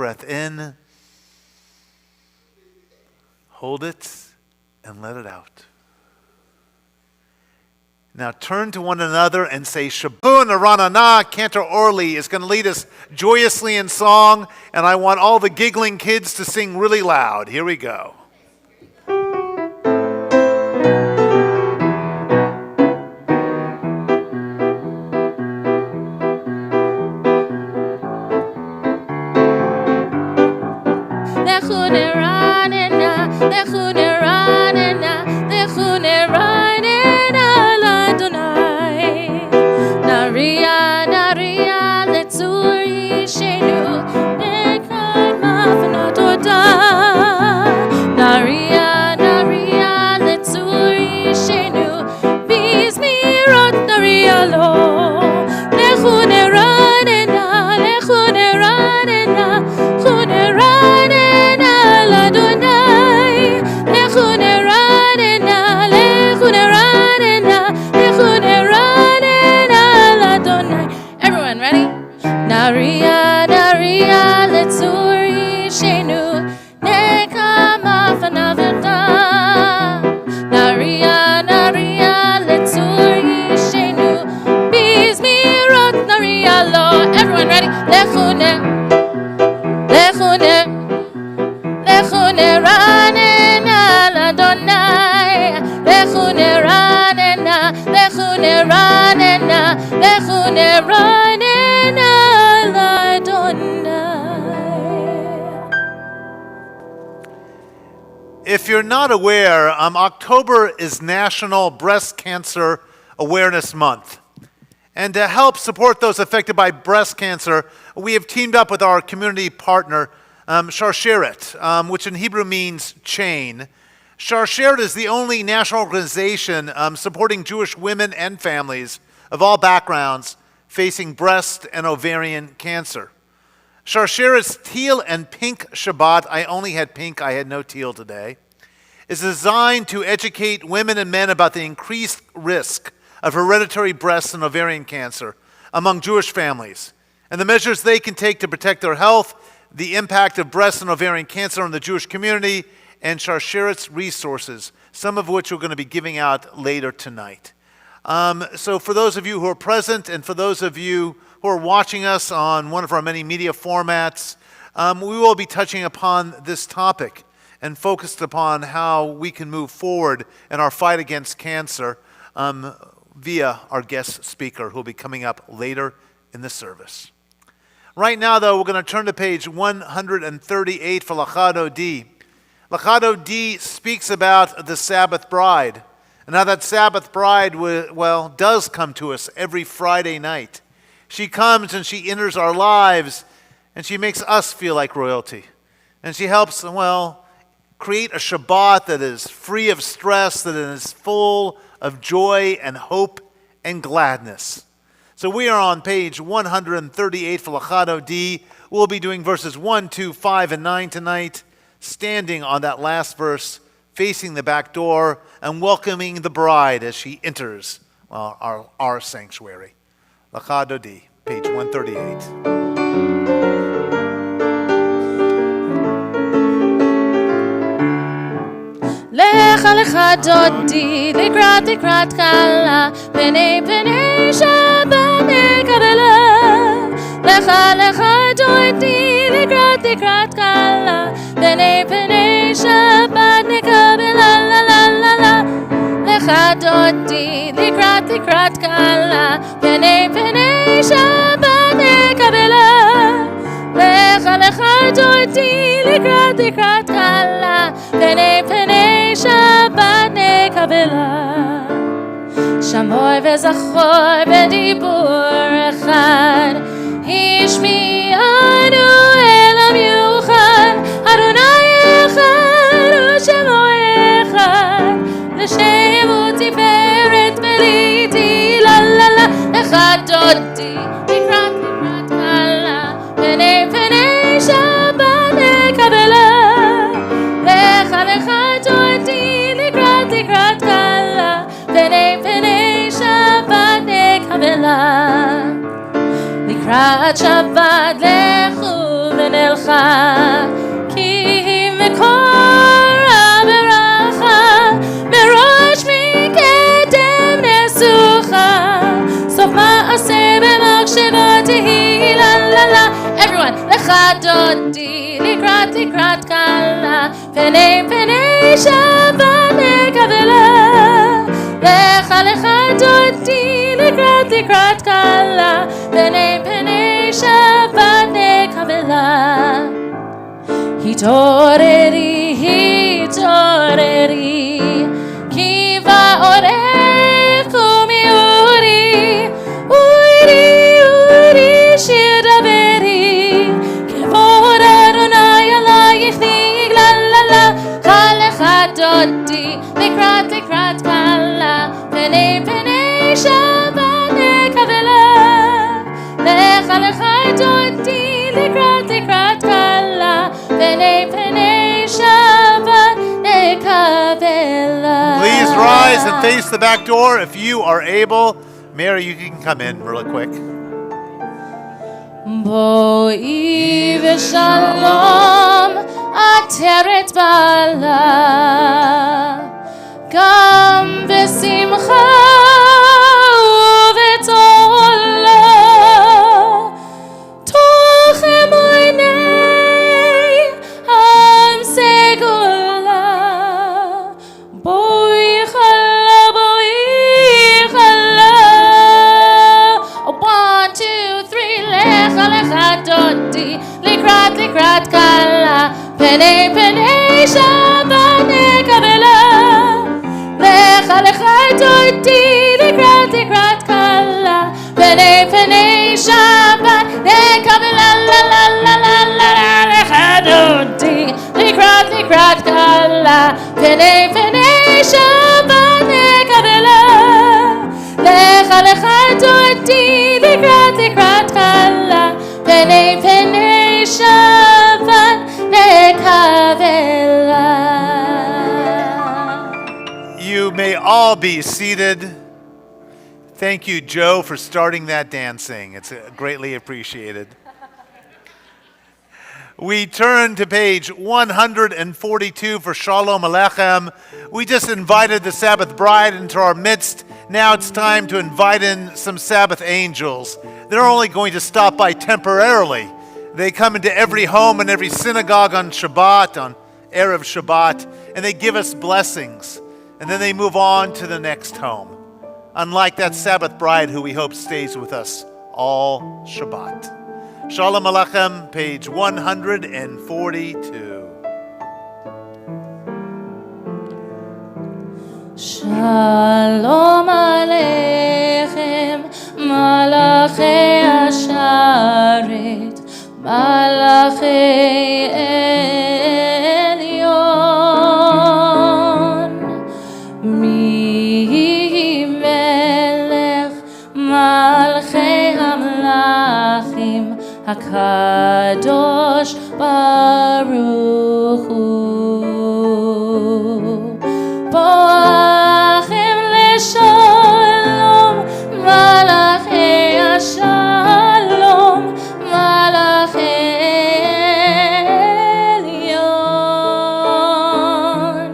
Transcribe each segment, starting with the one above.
breath in. Hold it and let it out. Now turn to one another and say, Shabbat Services. Cantor Orly is going to lead us joyously in song, and I want all the giggling kids to sing really loud. Here we go. If you're not aware, October is National Breast Cancer Awareness Month. And to help support those affected by breast cancer, we have teamed up with our community partner, Sharsheret, which in Hebrew means chain. Sharsheret is the only national organization supporting Jewish women and families of all backgrounds facing breast and ovarian cancer. Sharsheret's teal and pink Shabbat, I only had pink, I had no teal today, is designed to educate women and men about the increased risk of hereditary breast and ovarian cancer among Jewish families, and the measures they can take to protect their health, the impact of breast and ovarian cancer on the Jewish community, and Sharsheret's resources, some of which we're going to be giving out later tonight. So for those of you who are present and for those of you who are watching us on one of our many media formats, we will be touching upon this topic and focused upon how we can move forward in our fight against cancer via our guest speaker who will be coming up later in the service. Right now, though, we're going to turn to page 138 for Lachado D. Lachado D speaks about the Sabbath bride, and how that Sabbath bride, does come to us every Friday night. She comes and she enters our lives, and she makes us feel like royalty. And she helps, create a Shabbat that is free of stress, that is full of joy and hope and gladness. So we are on page 138 for Lachado D. We'll be doing verses 1, 2, 5, and 9 tonight, standing on that last verse, facing the back door, and welcoming the bride as she enters our sanctuary. Lachado D, page 138. Lecha lecha dodi, likrat kala, penei Shabbat nekabela. Lecha lecha dodi, likrat kala, penei Shabbat nekabela, la la la la. Lecha dodi, likrat kala, penei Shabbat nekabela. Lecha lecha dodi, likrat kala, penei Shabbat nekabela. Shamoy וזכור בדיבור אחד, השמיענו אל המיוחד, אדוני אחד ושמו אחד, לשם ותפארת בליתי, לה לה לה, אחד דודי, לקראת קלה, פני שבת נקבלה. לך דודי, לקראת קלה, פני שבת נקבלה. לקראת שבת לכו ונלכה, דודי לקראת קלה פני שבת נקבלה לך דודי לקראת קלה פני שבת נקבלה התעוררי כי באורך קומי אורי שיר דברי כבוד אדוני עלייך נגלה לך דודי לקראת קלה פני שבת נקבלה לך דודי לקראת קלה פני שבת נקבלה. Please rise and face the back door if you are able. Mary, you can come in really quick. בואי ושלום עטרת בעלה גם בשמחה ובתולה תוך אמוני עם סגולה בואי חלה 1, 2, 3 לך דודי לקראת קלה פני שבת נקבלה לך דודי לקראת קלה פני שבת נקבלה לך דודי לקראת קלה פני שבת נקבלה לך דודי לקראת קלה פני שבת נקבלה. You may all be seated. Thank you, Joe, for starting that dancing. It's greatly appreciated. We turn to page 142 for Shalom Aleichem. We just invited the Sabbath bride into our midst. Now it's time to invite in some Sabbath angels. They're only going to stop by temporarily. They come into every home and every synagogue on Shabbat, on Erev Shabbat, and they give us blessings. And then they move on to the next home. Unlike that Sabbath bride who we hope stays with us all Shabbat. Shalom Aleichem, page 142. Shalom Aleichem, Malachi Asharet, Malachi Elyon, Mi Melech, Malchei Hamlachim, HaKadosh Baruch Hu. Boachim leShalom, Malachei Shalom, Malachei Elyon,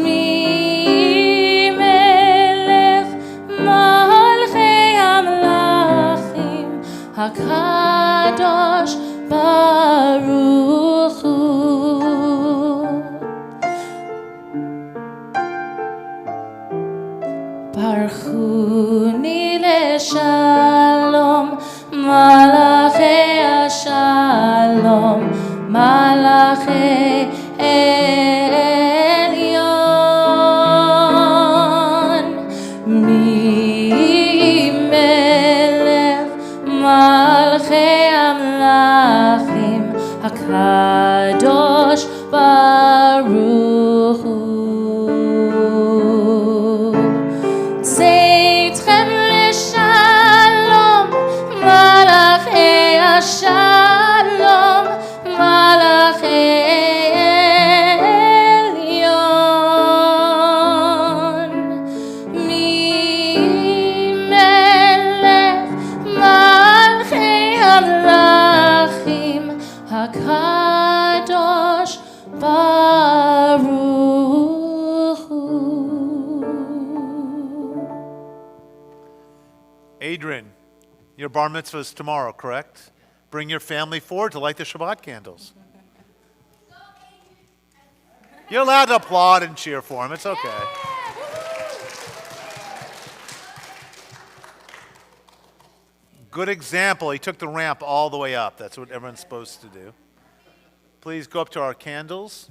Mi Melech, Malchei Hamlachim, HaKadosh Baruch Hu. Baruchuni leShalom, Malachei Shalom, Malachei Elyon, Mi Melech, Malchei Amlachim, HaKadosh Baruch Hu. Tzeitkhem leShalom, Malachei Shalom, Malachei Elyon, Mi Melech, Malchei Amlachim, HaKadosh Baruch Hu. Adrian, your bar mitzvah is tomorrow, correct? bring your family forward to light the Shabbat candles. You're allowed to applaud and cheer for him. It's okay. Good example. He took the ramp all the way up. That's what everyone's supposed to do. Please go up to our candles.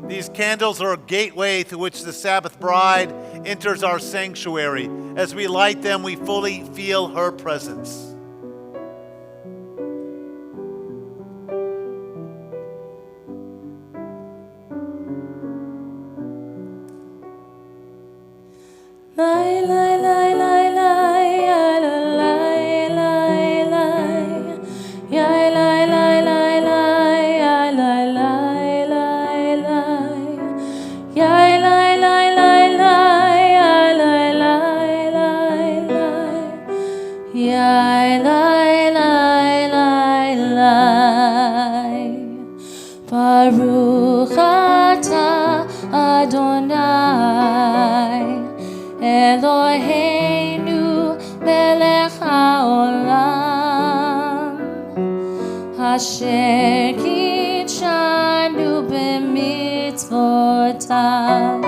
These candles are a gateway through which the Sabbath bride enters our sanctuary. As we light them, we fully feel her presence. Baruch atah Adonai Eloheinu melech haolam Asher kitshanu b'mitzvotav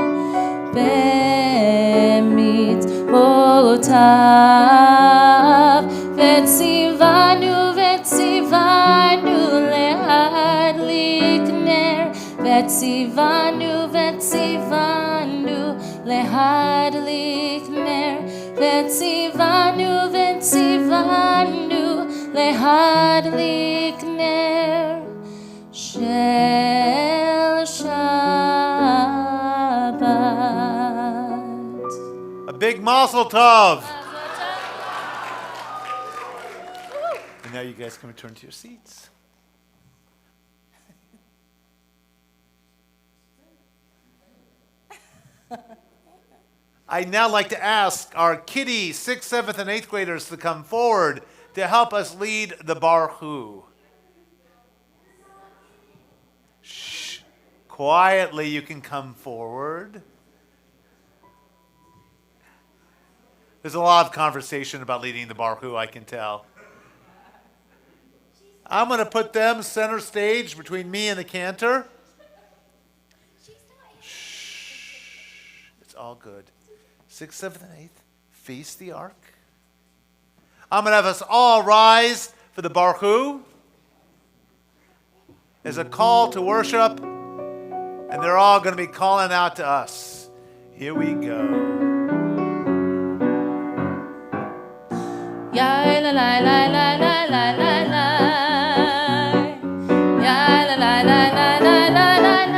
Vetzivanu lehadlik ner Vetzivanu lehadlik ner Vetzivanu lehadlik ner Shel Shabbat. A big mazel tov. And now you guys can return to your seats. I'd now like to ask our kiddie 6th, 7th, and 8th graders to come forward to help us lead the Baruch. Shh. Quietly, you can come forward. There's a lot of conversation about leading the Baruch, I can tell. I'm going to put them center stage between me and the Cantor. Shh. It's all good. 6th, 7th, and 8th, face the ark. I'm going to have us all rise for the Baruch as a call to worship, and they're all going to be calling out to us. Here we go. Ya la la la la la la la la. Ya la la la la la la la la.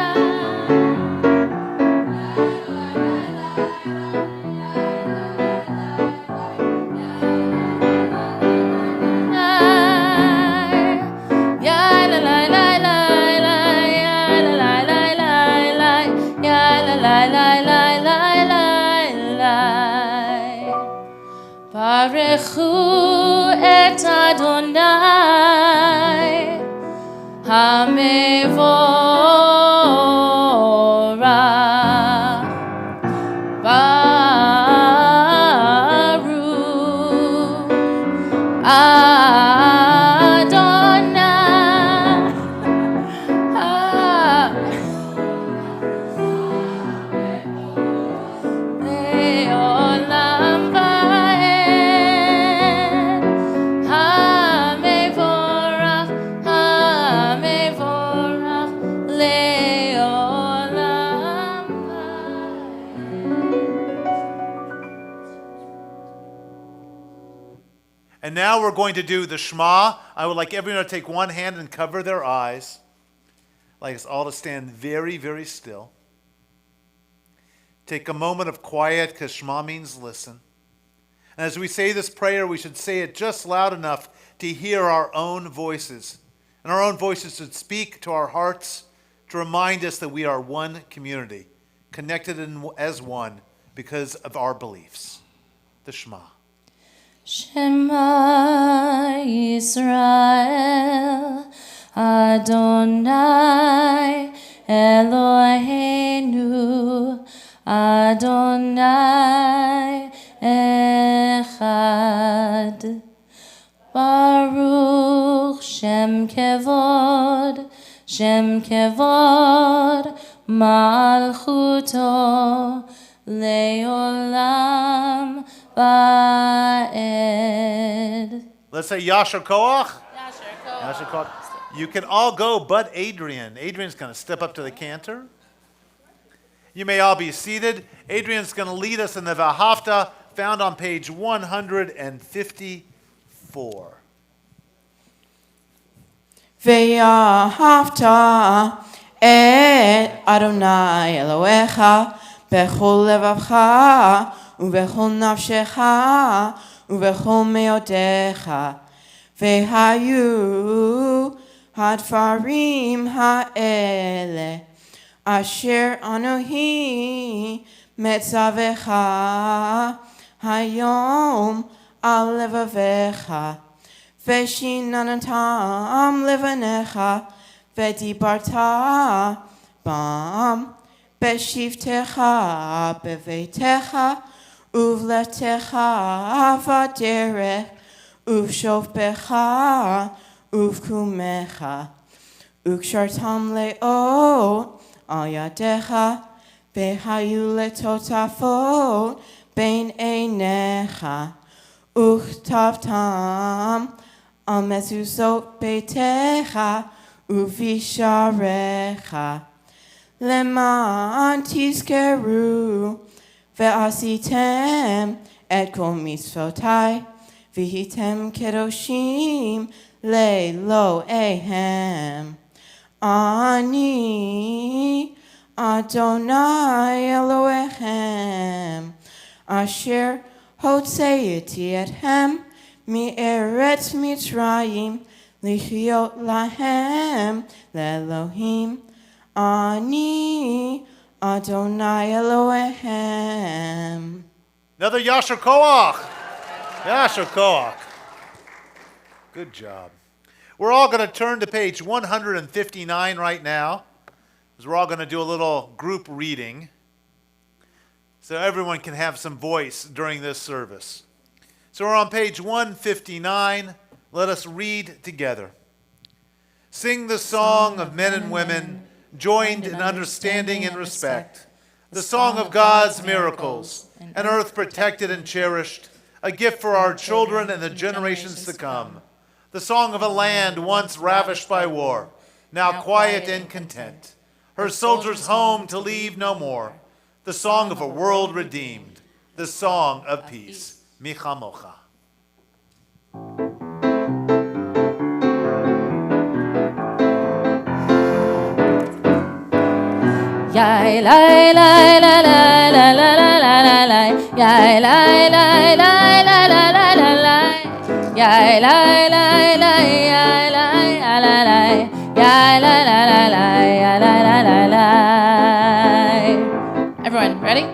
Baruchu et Adonai HaMevorach Baruch And now we're going to do the Shema. I would like everyone to take one hand and cover their eyes. I'd like us all to stand very, very still. Take a moment of quiet, because Shema means listen. And as we say this prayer, we should say it just loud enough to hear our own voices. And our own voices should speak to our hearts to remind us that we are one community, connected as one because of our beliefs. The Shema. Shema Yisrael Adonai Eloheinu Adonai echad. Baruch Shem Kevod, Malchuto, Leolam Va'ed. Let's say Yasher Koach. Yasher Koach. You can all go but Adrian. Adrian's going to step up to the cantor. You may all be seated. Adrian's going to lead us in the Vahafta found on page 154. ואהבת את אדוני אלוהיך בכל לבבך ובכל נפשך ובכל מאודיך. והיו הדברים האלה אשר אנוכי מצווך היום על לבביך. ושיננתם לבניך ודיברת בם בשבתך בביתך ובלתך בדרך ובשופך ובקומך וקשרתם לאות על ידיך והיו לטוטפות בין עיניך וכתבתם על מזוזות ביתך ובשעריך למען תזכרו ועשיתם את כל מצוותי והייתם קדושים לאלוהיהם. אני אדוני אלוהיכם אשר הוצאתי אתכם מארץ מצרים לחיות להם לאלוהים. אני אדוני אלוהיהם. Another Yasher Koach. Yasher Koach. Good job. We're all going to turn to page 159 right now, because we're all going to do a little group reading, so everyone can have some voice during this service. So we're on page 159. Let us read together. Sing the song of men and women, joined in understanding and respect, the song of God's miracles, an earth protected and cherished, a gift for our children and the generations to come, the song of a land once ravished by war, now quiet and content, her soldiers home to leave no more, the song of a world redeemed, the song of peace. Michamocha. Yai lai lai la la la la la la la la. Yai lai lai lai la la la la la. Yai lai lai lai yai lai la la la. Yai lai la la la yai lai la la la. Everyone, ready?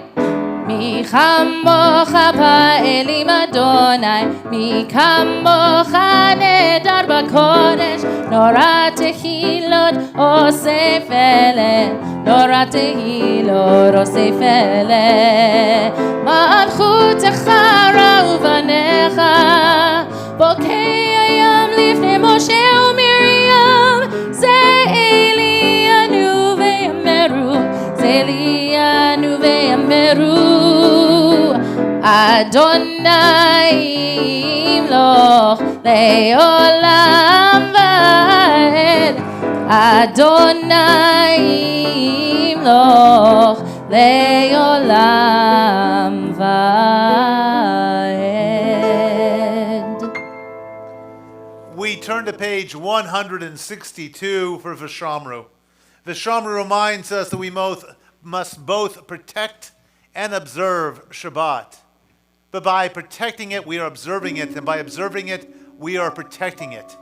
Mi chambocha pa'elim Adonai, mi chambocha nedar b'kodesh, nora tehilot osef eleh, nora tehilot osef eleh. Malchutecha ra'uvanecha, bokei hayam lifnei Moshe u'Miriam, ze Elianu ve'yameru, ze Elianu ve'yameru. Adonai imloch leolam va'ed. Adonai imloch leolam va'ed. We turn to page 162 for Vishamru. Vishamru reminds us that we must both protect and observe Shabbat. But by protecting it, we are observing it, and by observing it, we are protecting it.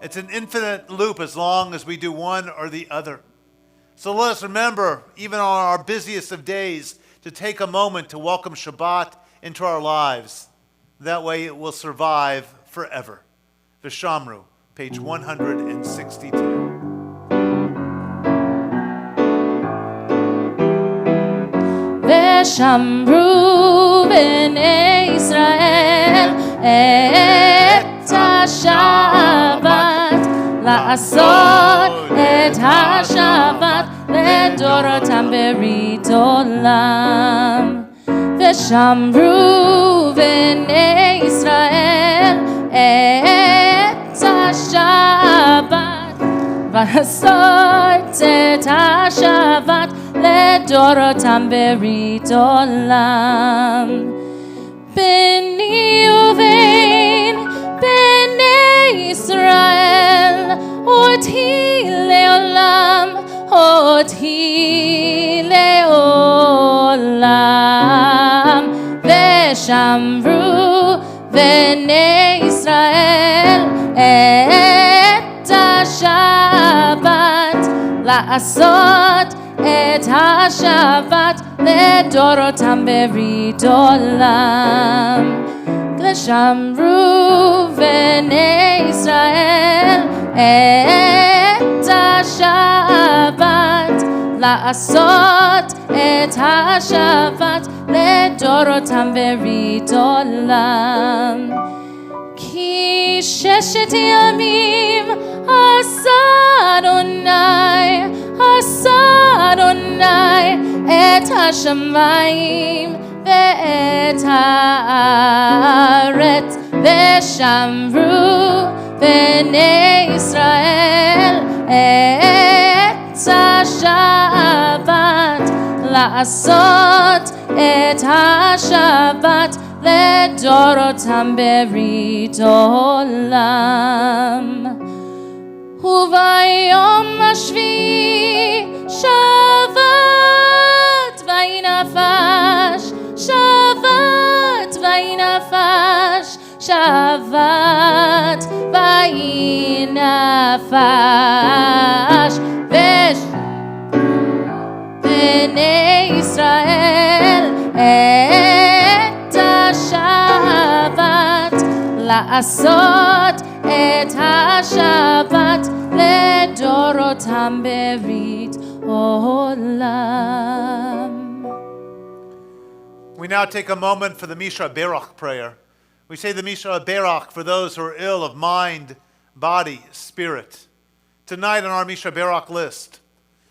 It's an infinite loop as long as we do one or the other. So let us remember, even on our busiest of days, to take a moment to welcome Shabbat into our lives. That way it will survive forever. Vishamru, page 162. ושמרו בני ישראל את השבת, לעשות את השבת לדורותם ברית עולם. ושמרו בני ישראל את השבת, לעשות את השבת לדורותם ברית עולם. בני ובין בני ישראל, אותי לעולם, אותי לעולם. ושמרו בני ישראל את השבת, לעשות את השבת לדורותם ברית עולם. ושמרו בני ישראל את השבת, לעשות את השבת לדורותם ברית עולם. כי 6 ימים עשה אדוני, עשה אדוני את השמיים ואת הארץ. ושמרו בני ישראל את השבת, לעשות את השבת לדורותם ברית עולם. וביום השביעי שבת וינפש, שבת וינפש, שבת וינפש. בני ישראל את השבת, לעשות את השבת לדורותם ברית עולם. We now take a moment for the Misha Berach prayer. We say the Misha Berach for those who are ill of mind, body, spirit. Tonight on our Misha Berach list,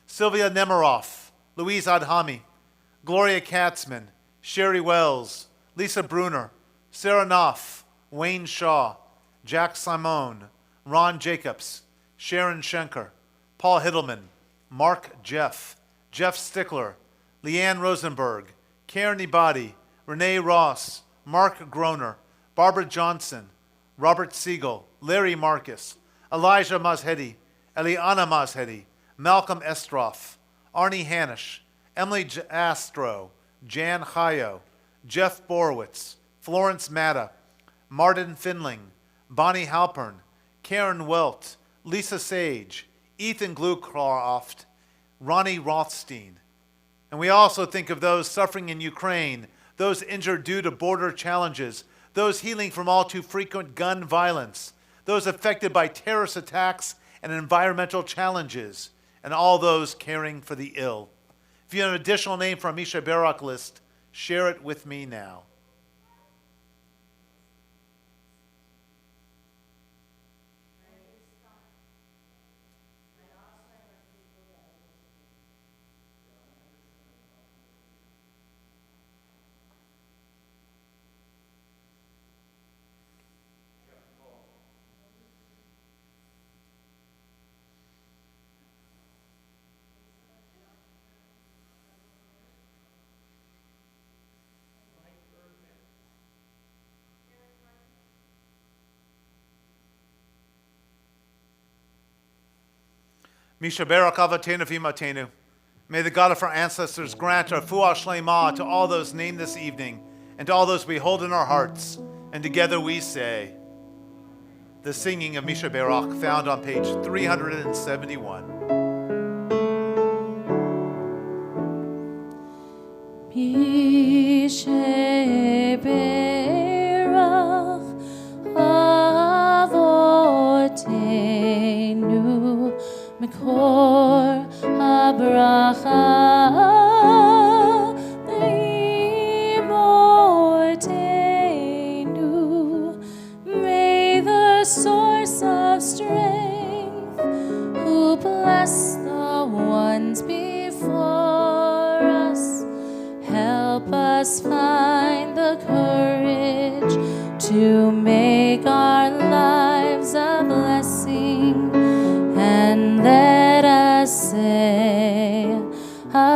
Sylvia Nemiroff, Louise Adhami, Gloria Katzman, Sherry Wells, Lisa Bruner, Sarah Knopf, Wayne Shaw, Jack Simone, Ron Jacobs, Sharon Schenker, Paul Hiddleman, Mark Jeff, Jeff Stickler, Leanne Rosenberg, Karen Ibadi, Renee Ross, Mark Groner, Barbara Johnson, Robert Siegel, Larry Marcus, Elijah Mazhedi, Eliana Mazhedi, Malcolm Estroff, Arnie Hanish, Emily Astro, Jan Chayo, Jeff Borowitz, Florence Matta, Martin Finling, Bonnie Halpern, Karen Welt, Lisa Sage, Ethan Glucroft, Ronnie Rothstein. And we also think of those suffering in Ukraine, those injured due to border challenges, those healing from all too frequent gun violence, those affected by terrorist attacks and environmental challenges, and all those caring for the ill. If you have an additional name from Misha Berach list, share it with me now. Misha Berach Avatenu V'Imatenu. May the God of our ancestors grant our Fuah Shlema to all those named this evening and to all those we hold in our hearts. And together we say, the singing of Misha Berach found on page 371. Misha Berach Avotenu Mekor habracha leimotenu to make our lives a blessing, and let us say Amen.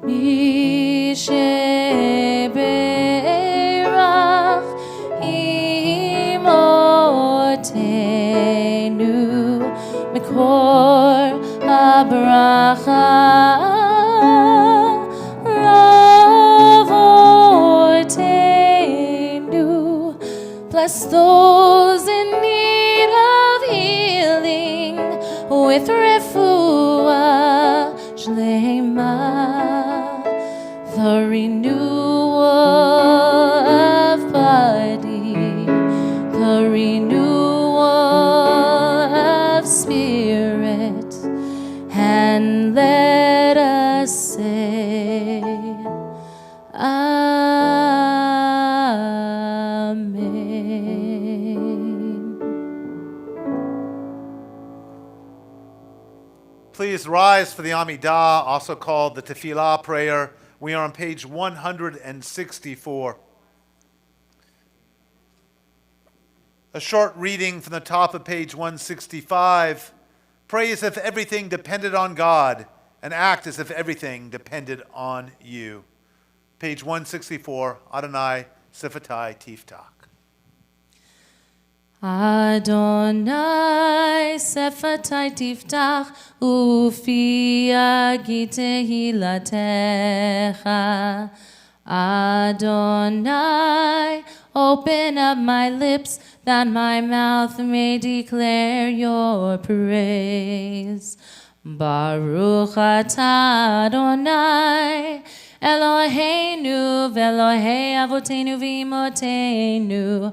Misheberach imotenu mikor habracha lavotenu. Bless those in need of healing with refuah shlema, the renewal of body, the renewal of spirit, and let us say Amen. Please rise for the Amidah, also called the Tefillah prayer. We are on page 164. A short reading from the top of page 165. Pray as if everything depended on God, and act as if everything depended on you. Page 164, Adonai Sifatai Tiftach. Adonai Sifatai Tiftach, ufi yagid tehilatecha. Adonai, open up my lips, that my mouth may declare your praise. Baruch atah Adonai, Eloheinu ve'Elohei avotenu v'imotenu,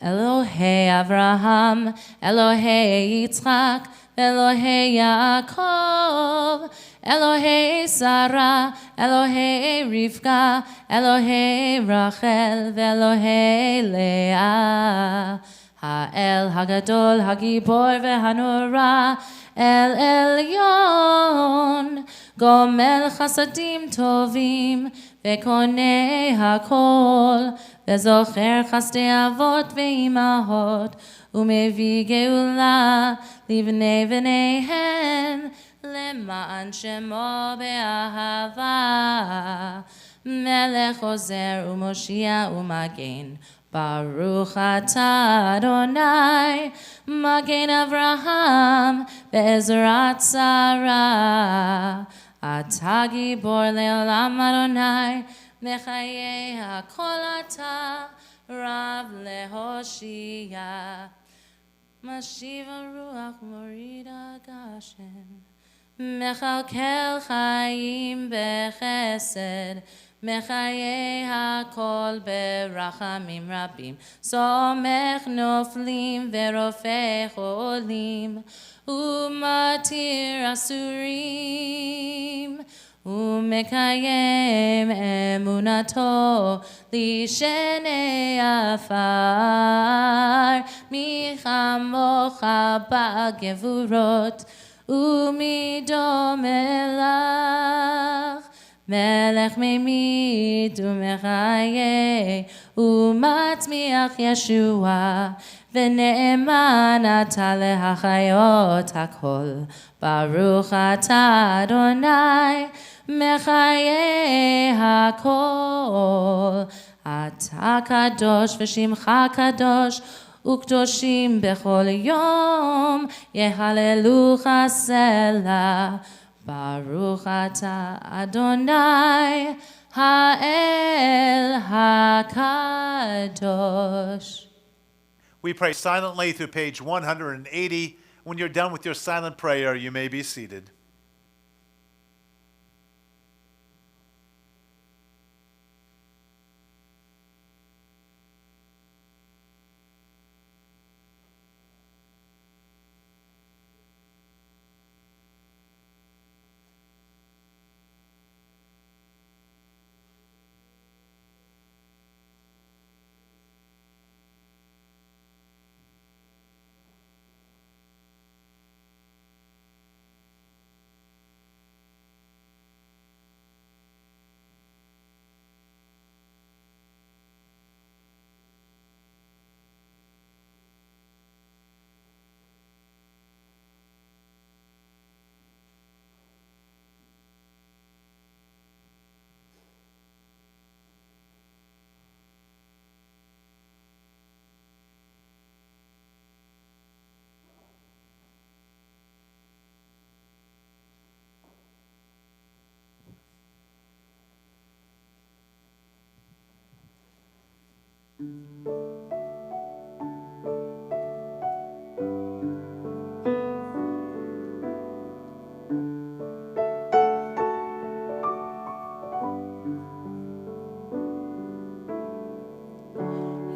Elohei Avraham, Elohei Yitzchak, Elohei Yaakov, Elohei Sarah, Elohei Rivka, Elohei Rachel, ve'Elohei Leah. Ha'el Hagadol, Hagibor ve'Hanora, El Elyon, Gomel Chasadim Tovim, ve'Konei Hakol, ve'Zocher Chasdei Avot ve'Imahot, u'Mevi Geula livnei v'neihen, למען שמו באהבה, מלך עוזר ומושיע ומגן. ברוך אתה אדוני, מגן אברהם בעזרת שרה. אתה גיבור לעולם אדוני, מחיי הכל אתה, רב להושיע. משיב הרוח מוריד הגשם. מכלכל חיים בחסד, מחיי הכל ברחמים רבים. סומך נופלים ורופא חולים, ומתיר אסורים, ומקיים אמונתו לישני עפר. מי כמוך בגבורות ומי דומה לך, מלך ממית ומחיה ומצמיח ישועה, ונאמן אתה להחיות הכל. ברוך אתה אדוני מחיי הכל. אתה קדוש ושמך קדוש, וקדושים בכל יום יהללוך סלה. ברוך אתה אדוני האל הקדוש. We pray silently through page 180. When you're done with your silent prayer, you may be seated.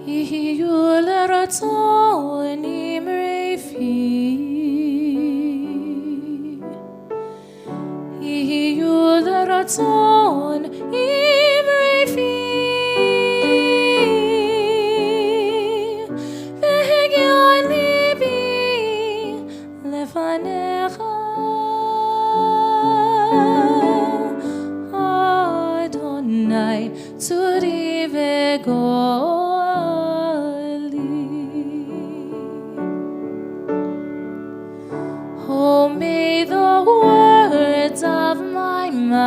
יהיו לרצון אמרי פי, יהיו לרצון אמרי פי, והגיע ליבי לפניך, אדוני צורי וגואלי. Oh, may the words of my mouth,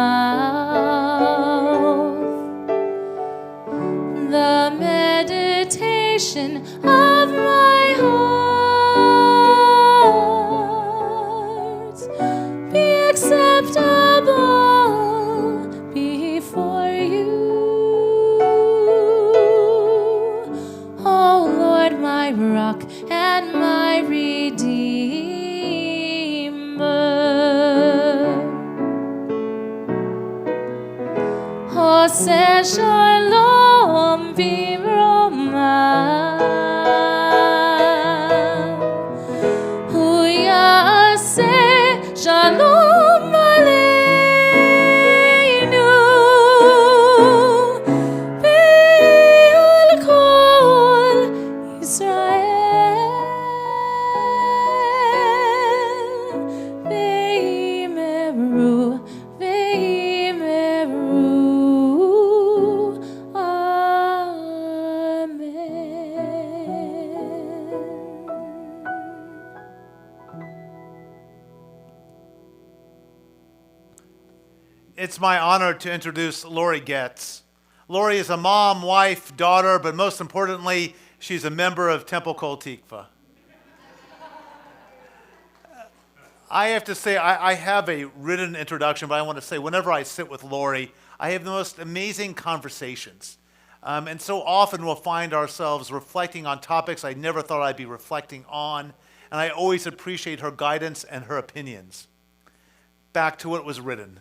the meditation of my heart be acceptable before you. Oh Lord, my rock and my redeemer. Ose shalom b'romah, hu yaseh shalom aleinu, ve'al kol Yisrael, ve'imeru, It's my honor to introduce Lori Getz. Lori is a mom, wife, daughter, but most importantly, she's a member of Temple Kol Tikva. I have to say, I have a written introduction, but I want to say, whenever I sit with Lori, I have the most amazing conversations. And so often we'll find ourselves reflecting on topics I never thought I'd be reflecting on, and I always appreciate her guidance and her opinions. Back to what was written.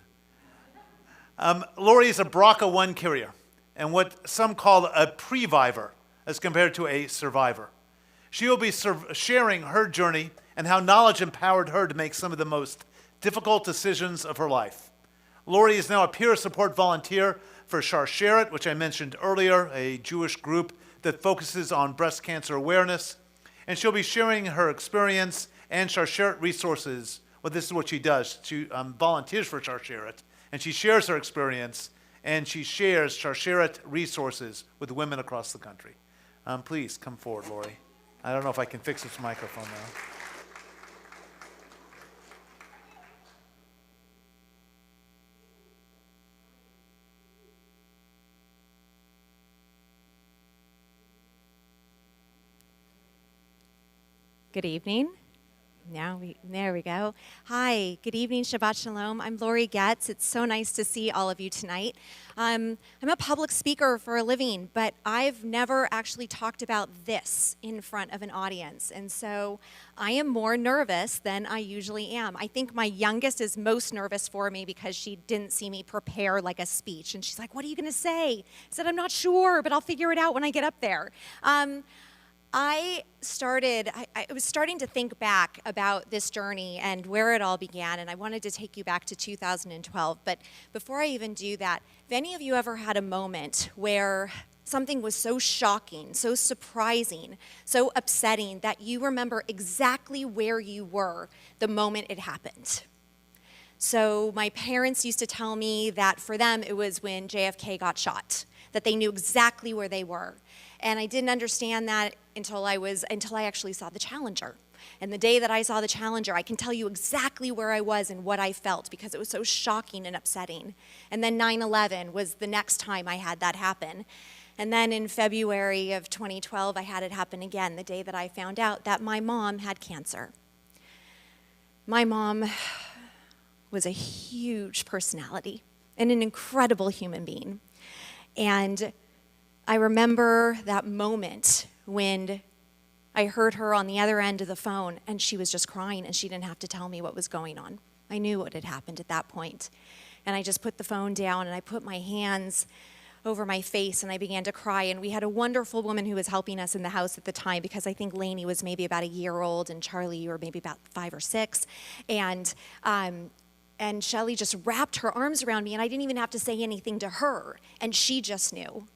Lori is a BRCA1 carrier, and what some call a previver as compared to a survivor. She will be sharing her journey and how knowledge empowered her to make some of the most difficult decisions of her life. Lori is now a peer support volunteer for Sharsheret, which I mentioned earlier, a Jewish group that focuses on breast cancer awareness, and she'll be sharing her experience and Sharsheret resources. Well, this is what she does. She volunteers for Sharsheret, and she shares her experience, and she shares Sharsheret resources with women across the country. Please come forward, Lori. I don't know if I can fix this microphone now. Good evening. There we go. Hi, good evening, Shabbat Shalom. I'm Lori Getz. It's so nice to see all of you tonight. I'm a public speaker for a living, but I've never actually talked about this in front of an audience. And so I am more nervous than I usually am. I think my youngest is most nervous for me because she didn't see me prepare like a speech. And she's like, "What are you going to say?" I said, "I'm not sure, but I'll figure it out when I get up there." I was starting to think back about this journey and where it all began, and I wanted to take you back to 2012. But before I even do that, have any of you ever had a moment where something was so shocking, so surprising, so upsetting that you remember exactly where you were the moment it happened? So my parents used to tell me that for them it was when JFK got shot, that they knew exactly where they were. And I didn't understand that until I actually saw the Challenger. And the day that I saw the Challenger, I can tell you exactly where I was and what I felt because it was so shocking and upsetting. And then 9/11 was the next time I had that happen. And then in February of 2012, I had it happen again, the day that I found out that my mom had cancer. My mom was a huge personality and an incredible human being. And I remember that moment when I heard her on the other end of the phone and she was just crying and she didn't have to tell me what was going on. I knew what had happened at that point. And I just put the phone down and I put my hands over my face and I began to cry. And we had a wonderful woman who was helping us in the house at the time, because I think Lainey was maybe about a year old and Charlie, you were maybe about 5 or 6. And Shelly just wrapped her arms around me, and I didn't even have to say anything to her. And she just knew,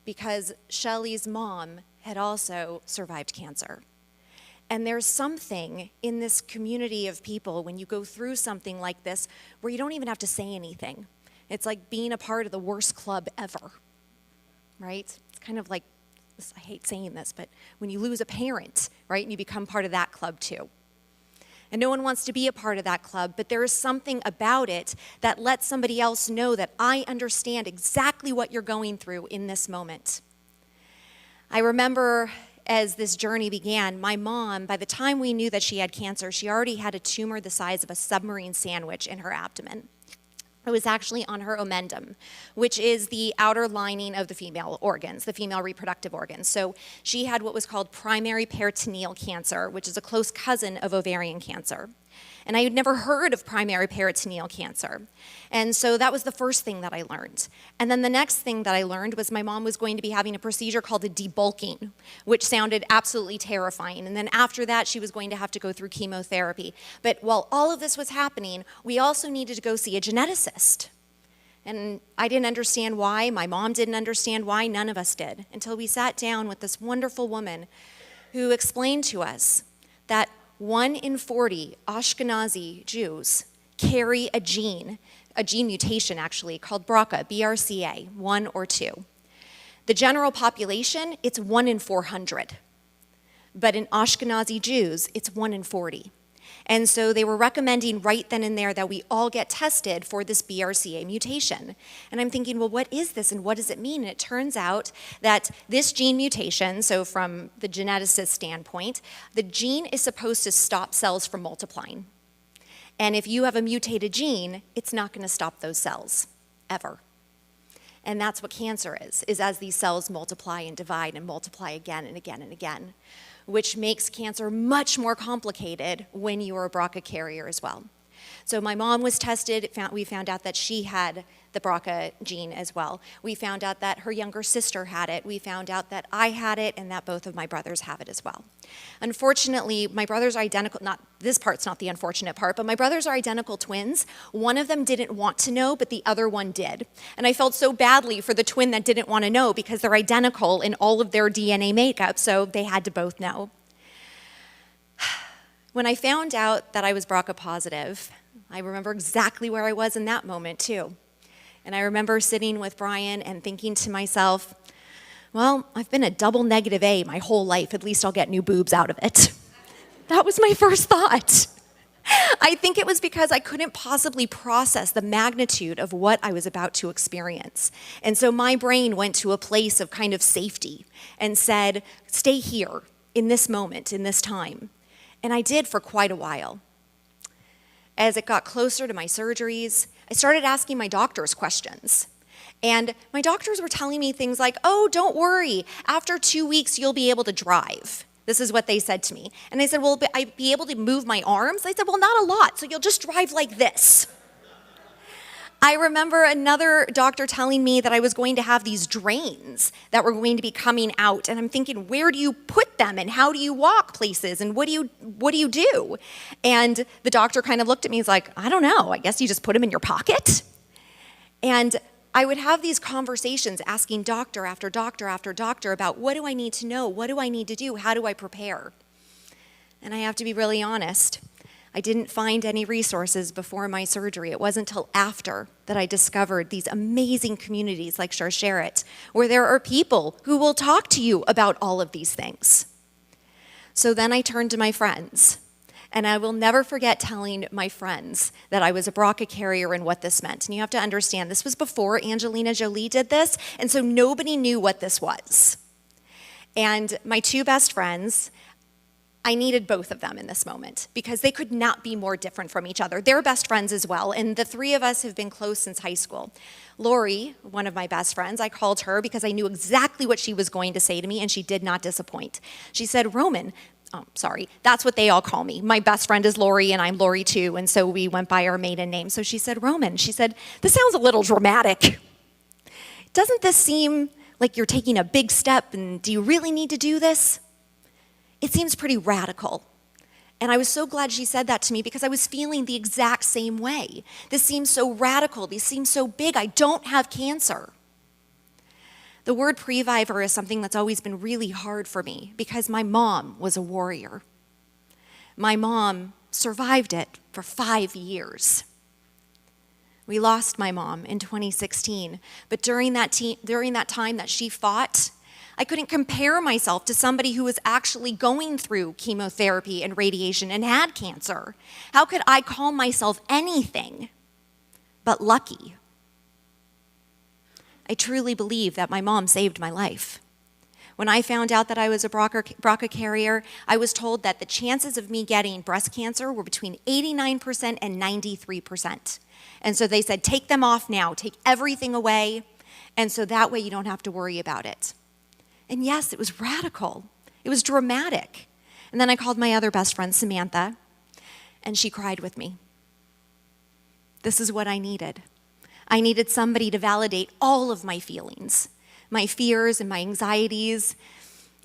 because Shelly's mom had also survived cancer. And there's something in this community of people when you go through something like this where you don't even have to say anything. It's like being a part of the worst club ever, right? It's kind of like, I hate saying this, but when you lose a parent, right, and you become part of that club too. And no one wants to be a part of that club, but there is something about it that lets somebody else know that I understand exactly what you're going through in this moment. I remember as this journey began, my mom, by the time we knew that she had cancer, she already had a tumor the size of a submarine sandwich in her abdomen. It was actually on her omentum, which is the outer lining of the female organs, the female reproductive organs. So she had what was called primary peritoneal cancer, which is a close cousin of ovarian cancer. And I had never heard of primary peritoneal cancer. And so that was the first thing that I learned. And then the next thing that I learned was my mom was going to be having a procedure called a debulking, which sounded absolutely terrifying. And then after that, she was going to have to go through chemotherapy. But while all of this was happening, we also needed to go see a geneticist. And I didn't understand why. My mom didn't understand why. None of us did, until we sat down with this wonderful woman who explained to us that 1 in 40 Ashkenazi Jews carry a gene mutation actually, called BRCA, BRCA, 1 or 2. The general population, it's 1 in 400. But in Ashkenazi Jews, it's 1 in 40. And so they were recommending right then and there that we all get tested for this BRCA mutation. And I'm thinking, well, what is this and what does it mean? And it turns out that this gene mutation, so from the geneticist standpoint, the gene is supposed to stop cells from multiplying. And if you have a mutated gene, it's not going to stop those cells, ever. And that's what cancer is as these cells multiply and divide and multiply again and again and again, which makes cancer much more complicated when you are a BRCA carrier as well. So my mom was tested. We found out that she had the BRCA gene as well. We found out that her younger sister had it. We found out that I had it and that both of my brothers have it as well. Unfortunately, my brothers are identical. This part's not the unfortunate part, but my brothers are identical twins. One of them didn't want to know, but the other one did. And I felt so badly for the twin that didn't want to know, because they're identical in all of their DNA makeup, so they had to both know. When I found out that I was BRCA positive, I remember exactly where I was in that moment too. And I remember sitting with Brian and thinking to myself, well, I've been a double negative A my whole life. At least I'll get new boobs out of it. That was my first thought. I think it was because I couldn't possibly process the magnitude of what I was about to experience. And so my brain went to a place of kind of safety and said, stay here in this moment, in this time. And I did for quite a while. As it got closer to my surgeries, I started asking my doctors questions. And my doctors were telling me things like, oh, don't worry, after 2 weeks, you'll be able to drive. This is what they said to me. And I said, well, I'd be able to move my arms? They said, well, not a lot, so you'll just drive like this. I remember another doctor telling me that I was going to have these drains that were going to be coming out. And I'm thinking, where do you put them? And how do you walk places? And what do you do? And the doctor kind of looked at me and was like, I don't know. I guess you just put them in your pocket. And I would have these conversations asking doctor after doctor after doctor about, what do I need to know? What do I need to do? How do I prepare? And I have to be really honest. I didn't find any resources before my surgery. It wasn't until after that I discovered these amazing communities like Sharsheret, where there are people who will talk to you about all of these things. So then I turned to my friends, and I will never forget telling my friends that I was a BRCA carrier and what this meant. And you have to understand, this was before Angelina Jolie did this, and so nobody knew what this was. And my 2 best friends, I needed both of them in this moment because they could not be more different from each other. They're best friends as well, and the 3 of us have been close since high school. Lori, one of my best friends, I called her because I knew exactly what she was going to say to me, and she did not disappoint. She said, Roman, that's what they all call me. My best friend is Lori, and I'm Lori too, and so we went by our maiden name. So she said, Roman, she said, this sounds a little dramatic. Doesn't this seem like you're taking a big step, and do you really need to do this? It seems pretty radical. And I was so glad she said that to me because I was feeling the exact same way. This seems so radical. This seems so big. I don't have cancer. The word previvor is something that's always been really hard for me because my mom was a warrior. My mom survived it for 5 years. We lost my mom in 2016, but during that time that she fought, I couldn't compare myself to somebody who was actually going through chemotherapy and radiation and had cancer. How could I call myself anything but lucky? I truly believe that my mom saved my life. When I found out that I was a BRCA carrier, I was told that the chances of me getting breast cancer were between 89% and 93%. And so they said, take them off now, take everything away, and so that way you don't have to worry about it. And yes, it was radical. It was dramatic. And then I called my other best friend, Samantha, and she cried with me. This is what I needed. I needed somebody to validate all of my feelings, my fears and my anxieties,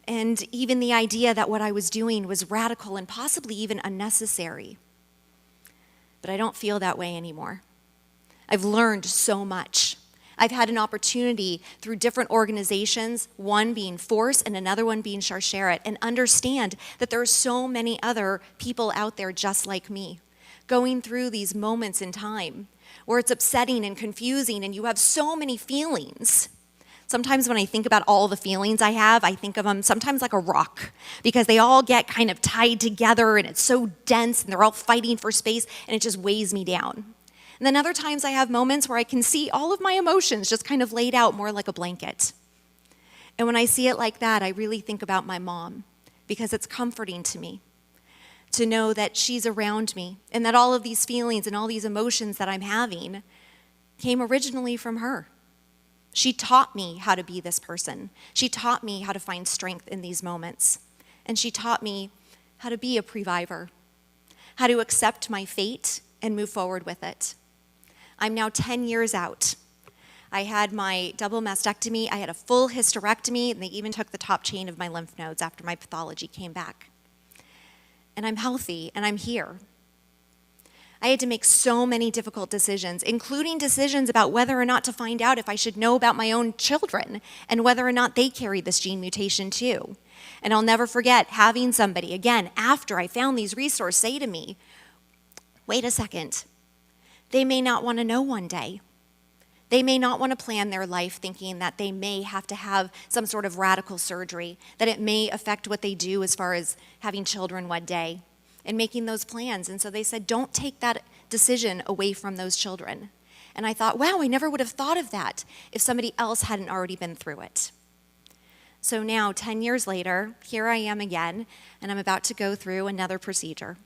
and even the idea that what I was doing was radical and possibly even unnecessary. But I don't feel that way anymore. I've learned so much. I've had an opportunity through different organizations, one being Force and another one being Sharsheret, and understand that there are so many other people out there just like me, going through these moments in time where it's upsetting and confusing and you have so many feelings. Sometimes when I think about all the feelings I have, I think of them sometimes like a rock because they all get kind of tied together and it's so dense and they're all fighting for space and it just weighs me down. And then other times I have moments where I can see all of my emotions just kind of laid out more like a blanket. And when I see it like that, I really think about my mom because it's comforting to me to know that she's around me and that all of these feelings and all these emotions that I'm having came originally from her. She taught me how to be this person. She taught me how to find strength in these moments. And she taught me how to be a previvor, how to accept my fate and move forward with it. I'm now 10 years out. I had my double mastectomy, I had a full hysterectomy, and they even took the top chain of my lymph nodes after my pathology came back. And I'm healthy, and I'm here. I had to make so many difficult decisions, including decisions about whether or not to find out if I should know about my own children and whether or not they carry this gene mutation too. And I'll never forget having somebody, again, after I found these resources, say to me, wait a second, they may not want to know one day. They may not want to plan their life thinking that they may have to have some sort of radical surgery, that it may affect what they do as far as having children one day and making those plans. And so they said, don't take that decision away from those children. And I thought, wow, I never would have thought of that if somebody else hadn't already been through it. So now, 10 years later, here I am again, and I'm about to go through another procedure.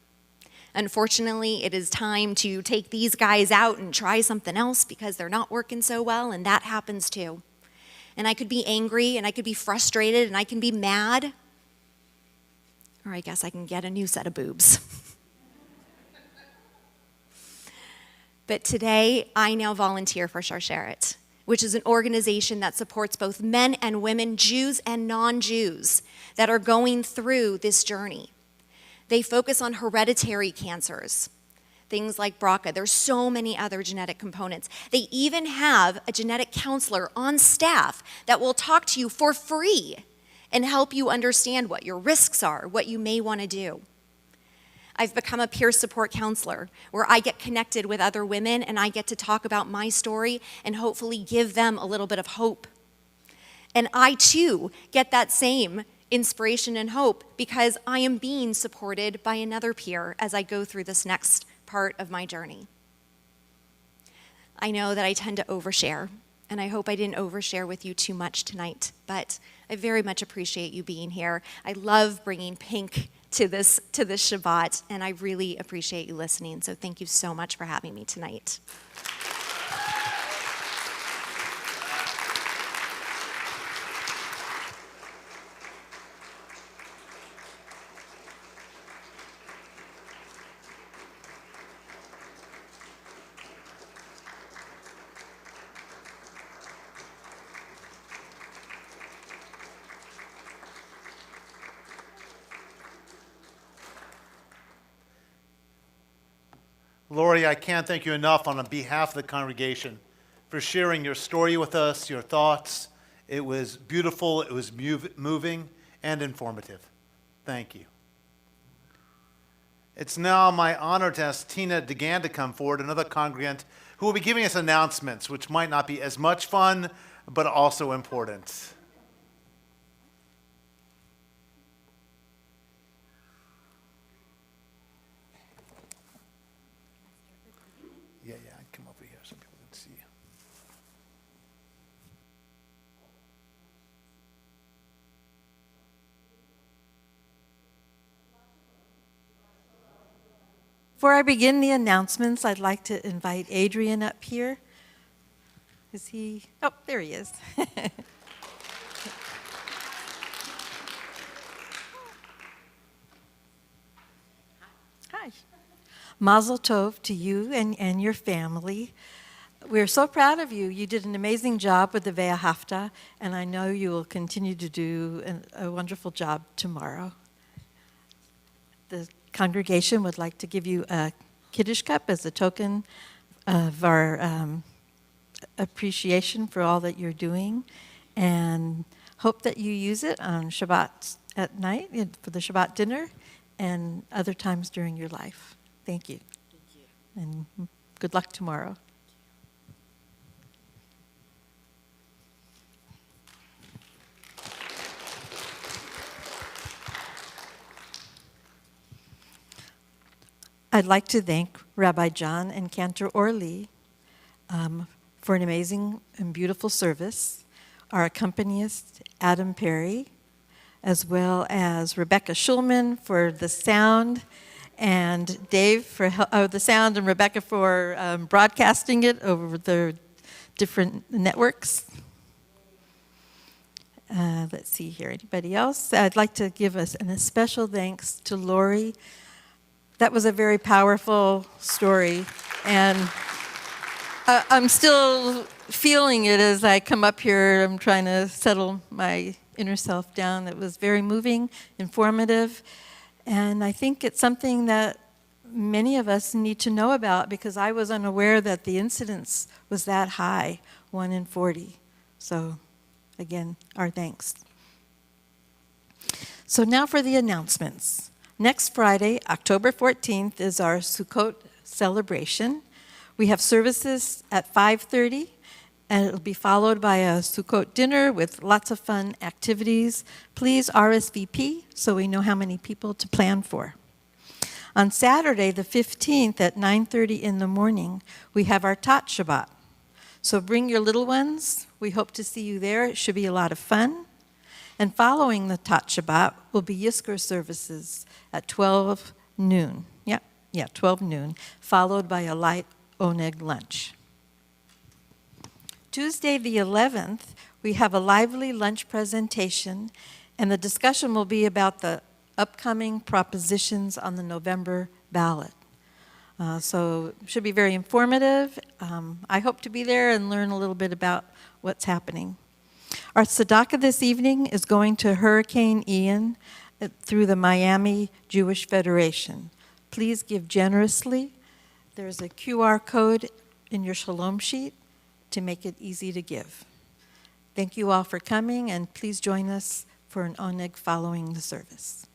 Unfortunately, it is time to take these guys out and try something else because they're not working so well, and that happens too. And I could be angry, and I could be frustrated, and I can be mad, or I guess I can get a new set of boobs. But today, I now volunteer for Sharsheret, which is an organization that supports both men and women, Jews and non-Jews, that are going through this journey. They focus on hereditary cancers, things like BRCA. There's so many other genetic components. They even have a genetic counselor on staff that will talk to you for free and help you understand what your risks are, what you may want to do. I've become a peer support counselor where I get connected with other women and I get to talk about my story and hopefully give them a little bit of hope. And I too get that same inspiration and hope because I am being supported by another peer as I go through this next part of my journey. I know that I tend to overshare, and I hope I didn't overshare with you too much tonight, but I very much appreciate you being here. I love bringing pink to this Shabbat, and I really appreciate you listening, so thank you so much for having me tonight. Lori, I can't thank you enough on behalf of the congregation for sharing your story with us, your thoughts. It was beautiful, it was moving, and informative. Thank you. It's now my honor to ask Tina DeGan to come forward, another congregant who will be giving us announcements, which might not be as much fun, but also important. Yeah, come over here so people can see you. Before I begin the announcements, I'd like to invite Adrian up here. Is he? Oh, there he is. Hi. Mazel tov to you and your family. We're so proud of you. You did an amazing job with the Ve'ahavta, and I know you will continue to do a wonderful job tomorrow. The congregation would like to give you a Kiddush cup as a token of our appreciation for all that you're doing, and hope that you use it on Shabbat at night for the Shabbat dinner and other times during your life. Thank you. And good luck tomorrow. I'd like to thank Rabbi John and Cantor Orly for an amazing and beautiful service, our accompanist, Adam Perry, as well as Rebecca Schulman for the sound, and Dave for the sound, and Rebecca for broadcasting it over the different networks. Let's see here, anybody else? I'd like to give a special thanks to Lori. That was a very powerful story, and I'm still feeling it as I come up here. I'm trying to settle my inner self down. It was very moving, informative, and I think it's something that many of us need to know about, because I was unaware that the incidence was that high, 1 in 40. So, again, our thanks. So now for the announcements. Next Friday, October 14th, is our Sukkot celebration. We have services at 5:30, and it'll be followed by a Sukkot dinner with lots of fun activities. Please RSVP so we know how many people to plan for. On Saturday, the 15th, at 9:30 in the morning, we have our Tot Shabbat. So bring your little ones. We hope to see you there. It should be a lot of fun. And following the Tot Shabbat will be Yizkor services at 12 noon. 12 noon, followed by a light oneg lunch. Tuesday the 11th, we have a lively lunch presentation, and the discussion will be about the upcoming propositions on the November ballot. So it should be very informative. I hope to be there and learn a little bit about what's happening. Our tzedakah this evening is going to Hurricane Ian through the Miami Jewish Federation. Please give generously. There's a QR code in your shalom sheet to make it easy to give. Thank you all for coming, and please join us for an oneg following the service.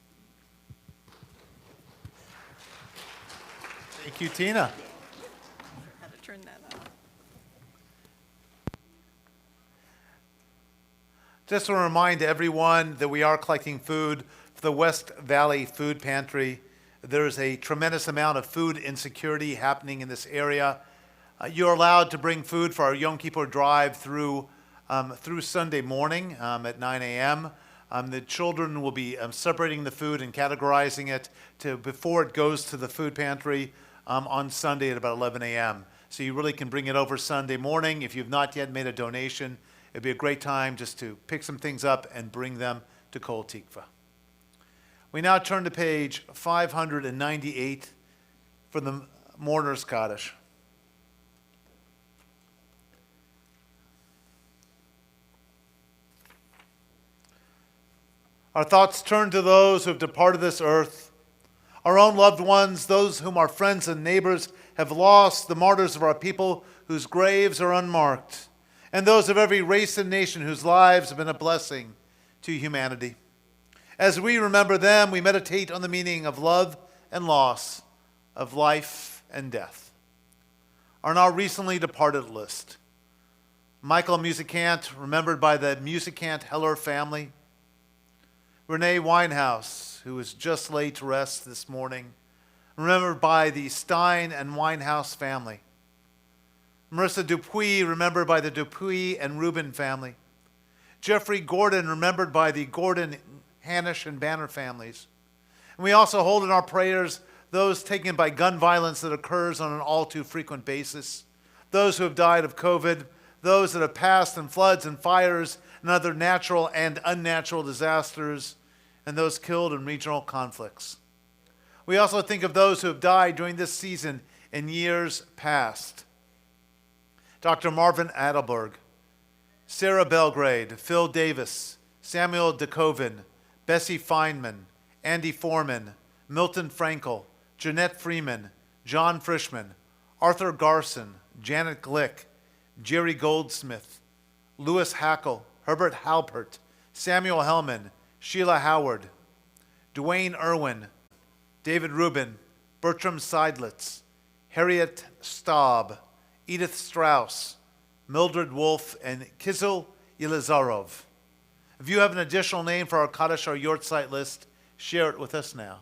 Thank you, Tina. How to turn that on. Just to remind everyone that we are collecting food for the West Valley Food Pantry. There's a tremendous amount of food insecurity happening in this area. You're allowed to bring food for our Yom Kippur drive through Sunday morning at 9 a.m. The children will be separating the food and categorizing it before it goes to the food pantry on Sunday at about 11 a.m. So you really can bring it over Sunday morning. If you've not yet made a donation, it'd be a great time just to pick some things up and bring them to Kol Tikva. We now turn to page 598 for the Mourner's Kaddish. Our thoughts turn to those who have departed this earth. our own loved ones, those whom our friends and neighbors have lost, the martyrs of our people whose graves are unmarked, and those of every race and nation whose lives have been a blessing to humanity. As we remember them, we meditate on the meaning of love and loss, of life and death. On our recently departed list, Michael Musicant, remembered by the Musicant Heller family. Renee Winehouse, who was just laid to rest this morning, remembered by the Stein and Winehouse family. Marissa Dupuis, remembered by the Dupuis and Rubin family. Jeffrey Gordon, remembered by the Gordon, Hanish, and Banner families. And we also hold in our prayers those taken by gun violence that occurs on an all too frequent basis, those who have died of COVID, those that have passed in floods and fires and other natural and unnatural disasters, and those killed in regional conflicts. We also think of those who have died during this season in years past. Dr. Marvin Adelberg, Sarah Belgrade, Phil Davis, Samuel DeKoven, Bessie Feynman, Andy Foreman, Milton Frankel, Jeanette Freeman, John Frischman, Arthur Garson, Janet Glick, Jerry Goldsmith, Louis Hackle, Herbert Halpert, Samuel Hellman, Sheila Howard, Dwayne Irwin, David Rubin, Bertram Seidlitz, Harriet Staub, Edith Strauss, Mildred Wolf, and Kizil Yelizarov. If you have an additional name for our Kaddish or Yortzeit list, share it with us now.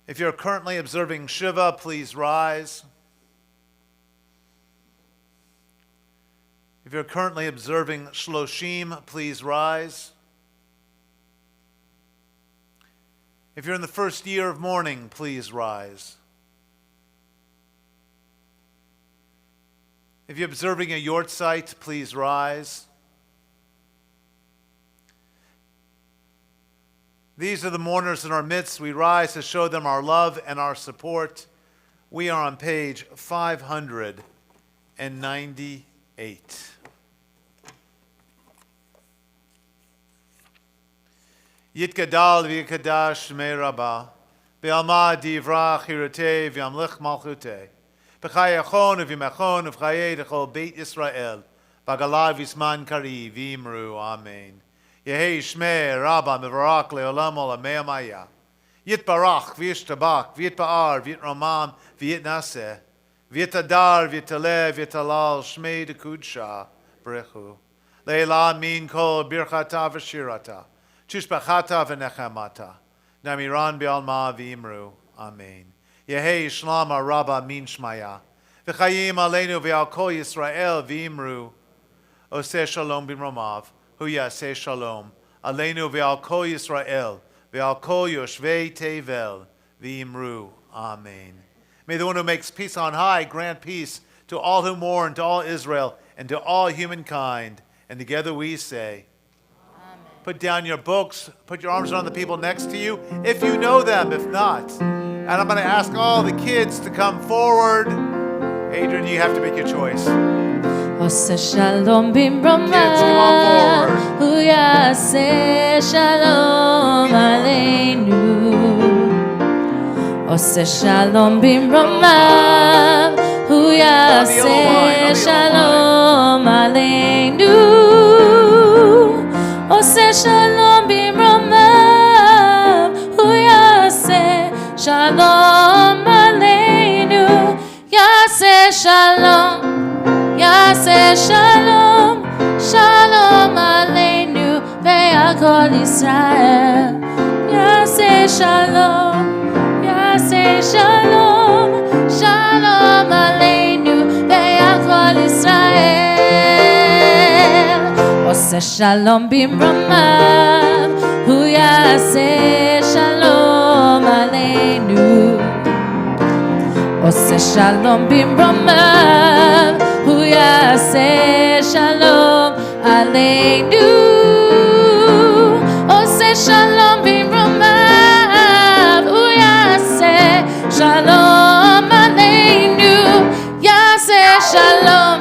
If you're currently observing Shiva, please rise. If you're currently observing Shloshim, please rise. If you're in the first year of mourning, please rise. If you're observing a Yortzeit, please rise. These are the mourners in our midst. We rise to show them our love and our support. We are on page 598. Yitgadal v'yikadash shmei Rabba, be'alma divrach hirutei v'yamlich malchutei, b'chayachon v'yimachon v'chayei d'chol Beit Yisrael, b'galav v'isman kari v'imru, amen. Yehi shmei Rabba mevarak le'olam olamei amaya. Yitbarach v'yishtabak v'yitba'ar v'yitromam v'yitnaseh v'yitadar v'yitaleh v'yitalal shmei d'kudsha brechu. Le'ela min kol birchata v'shirata. Tishbachata v'nechamata. Namiran be'alma v'imru. Amen. Yehi shlama Rabba min shmaya. V'chayim aleinu v'al kol Yisrael v'imru. Oseh shalom b'mromav. Hu yaseh shalom. Aleinu v'al kol Yisrael. V'al kol yoshvei tevel. V'imru. Amen. May the one who makes peace on high grant peace to all who mourn, to all Israel, and to all humankind. And together we say, put down your books, put your arms around the people next to you, if you know them, if not. And I'm going to ask all the kids to come forward. Adrian, you have to make your choice. Ose shalom bimromav, Kids, come on forward. Hu yaseh shalom aleinu. Ose shalom bimromav, Hu yaseh shalom aleinu. Ose shalom bimromav, Hu yaseh shalom aleinu. Yaseh shalom, yaseh shalom, shalom aleinu ve'al kol Yisrael. Yaseh shalom, yaseh shalom, shalom aleinu ve'al kol Yisrael. Ose shalom bimromav, Hu yaseh shalom aleinu. Ose shalom bimromav, Hu yaseh shalom aleinu. Ose shalom b'romav. Yaseh shalom aleinu. Yaseh shalom.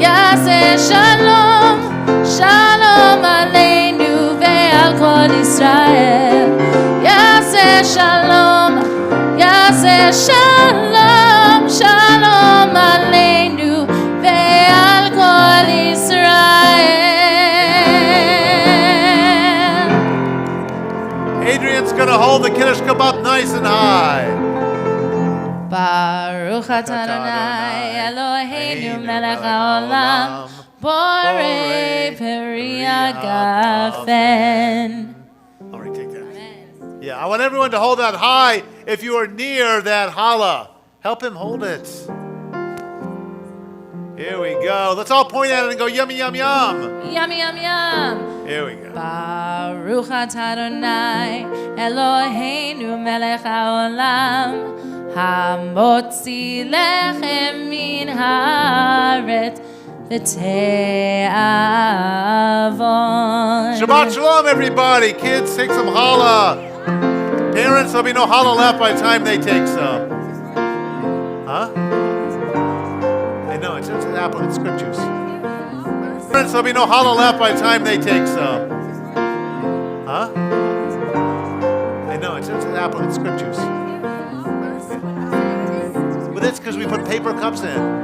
Yaseh shalom. Shalom aleinu ve'al kol Yisrael. Yaseh shalom. Yaseh shalom. Shalom aleinu ve'al kol Yisrael. Adrian's going to hold the Kiddush Kabbat nice and high. Baruch atah Adonai Eloheinu melech haolam borei peri hagafen. All right, take that. Yeah, I want everyone to hold that high. If you are near that challah, help him hold it. Here we go. Let's all point at it and go yummy, yum, yum. Yum, yum, yum. Here we go. Baruch atah Adonai Eloheinu melech haolam hamotzi lechem min haaretz v'te'avon. Shabbat shalom, everybody. Kids, take some challah. Parents, there'll be no challah left by the time they take some. Huh? I know, it's an apple. It's good juice. Parents, there'll be no challah left by the time they take some. Huh? I know, it's an apple. It's good juice. But that's because we put paper cups in.